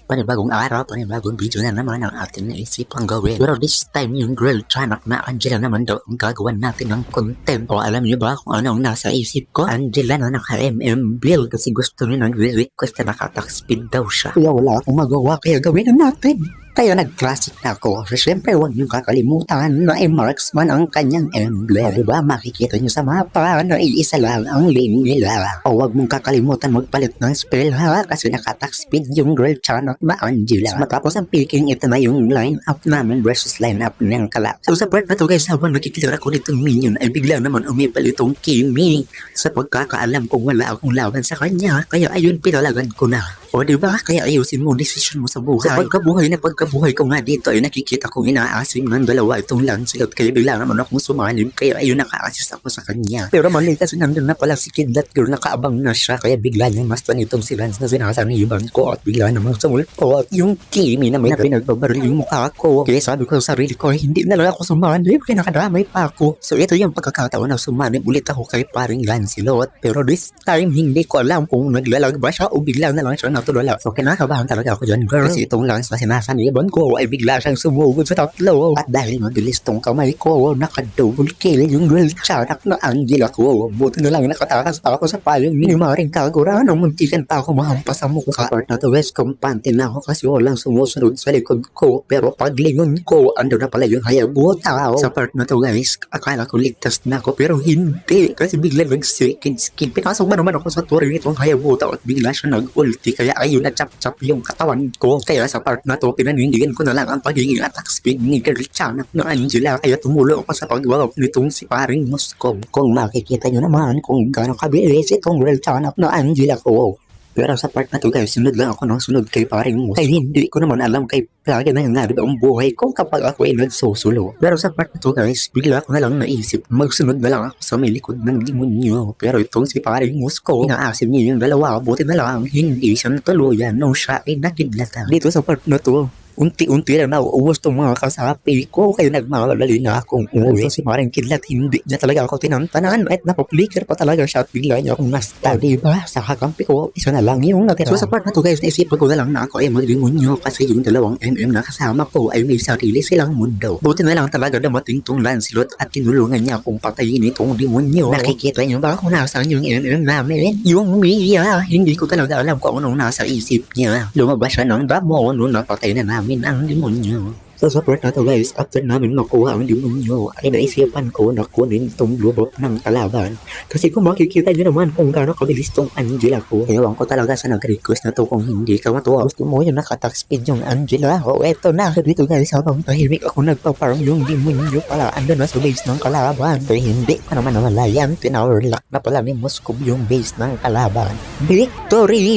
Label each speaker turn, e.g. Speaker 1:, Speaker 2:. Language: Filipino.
Speaker 1: panibagong araw, panibagong video na naman ang ating naisipang gawin. Pero this time yung girl Chanak na Angela naman daw ang gagawan natin ng content. O alam niyo ba kung ano ang nasa isip ko? Angela na naka-MM bill kasi gusto niya nag-request na naka-tax speed daw siya. Kaya wala akong magawa kaya gawin na natin. Kaya nag-classic na ako. So, syempre, huwag niyong kakalimutan na i-marksman ang kanyang emblem. Diba, makikita niyo sa mapa na iisa lang ang lane nila. O huwag mong kakalimutan magpalit ng spell ha, kasi naka-tax speed yung girl Chanak na Angela. So, matapos ang picking, ito na yung line-up namin versus line-up ng kalap. So, sa part na to guys, habang nakikita ko nitong minion, ay bigla naman umipal itong Kimi. Sa pagkakaalam kong wala akong laban sa kanya, kaya ayun, pinalagan ko na. O diba, kaya ayusin mo decision mo sa buhay. Sa pagkabuhay ko nga dito ay nakikita kong inaasim ng dalawa itong Lancelot. Kaya bigla naman akong sumalim, kaya ayun naka-assist ako sa kanya. Pero mali kasi nandun na pala si Kidlat Girl, nakaabang na siya. Kaya bigla niya mastan itong si Lance na sinasaniban ko at bigla naman sumulpo. At yung Kimi na may pinagbabaril yung mukha ko. Kaya sabi ko sa sarili ko, hindi na lang ako sumanib, kaya nakadamay pa ako. So ito yung pagkakataon na sumanib ulit ako kay paring Lancelot. Pero this time, hindi ko alam kung naglalag ba siya o bigla na lang siya natulala. So kinakabahan talaga ako dyan, girl. Kasi itong Lance na sinasaniban ko ay bigla siyang sumugod sa tatlo. At dahil mabilis tong kamay ko, naka-double kill yung girl Chanak na Angela ko. Buti na lang nakatakas pa ako sa payong ni Maring Kagura nang muntikan pa ako mahampas sa mukha. Sa part na to guys, kumpante na ako kasi walang sumusunod sa likod ko. Pero paglingon ko, ando na pala yung Hayabusa. Sa part na to guys, akala ko ligtas na ako pero hindi. Kasi bigla nag-second skin. Pinasok ba naman ako sa turing itong Hayabusa at bigla siya nag-ulti. Kaya ayun na chap-chap yung katawan ko. Kaya sa part na to, pinanindigan ko na lang ang pagiging attack speed ni girl Chanak na Angela. Kaya tumulo ako sa pagwawag nitong si paring Moscow. Kung makikita nyo naman kung gano'ng kabilis itong girl Chanak na Angela ko. Pero sa part na to guys, sunod lang ako ng sunod kay paring Moscow. Ay hindi ko naman alam kay plagi na nangyari ba ang buhay ko kapag ako ay nagsusulo. Pero sa part na to guys, bigla ko na lang naisip, magsunod na lang ako sa may likod ng demonyo. Pero itong si paring Moscow, inaasim niya yung dalawa, buti na lang, hindi siya natuluyan nung siya ay nakidlatan. Dito sa part na to, unti-unti lang nauubos itong mga kasapi ko kaya nagmamadali na akong umuwi. So si Maring Kidlat hindi niya talaga ako tinantanan at napaplikir pa talaga siya at bigla niya akong nasta. Diba? Sa kakampi ko, isa na lang yung natira. So sa part na to guys, naisipan ko na lang na ako ay maglingonyo kasi yung dalawang MM na kasama ko ay may sarili silang mundo. Buti na lang talaga dumating tong Lancelot at tinulungan niya akong patayin itong demonyo. Nakikita niyo ba kung nasaan yung MM namin? Yung Mia, hindi ko talaga alam kung anong nasa isip niya. Lumabas siya ng damo nung napatay na namin ang demonyo. So sa part na to guys, after namin makuha ang demonyo, ay naisipan ko na kunin itong blue buff ng kalaban. Kasi kung makikita nyo naman kung gaano kabilis tong Angela ko, ewan ko talaga sa nag-request na to kung hindi ka matuwa. Gusto mo yung naka-attack speed yung Angela? O eto na. So dito guys, habang tahimik ako nagpaparang yung demonyo pala andun na sa base ng kalaban. Pero hindi pa naman namalayan, pinawerlock na pala ni Moscow yung base ng kalaban. Victory!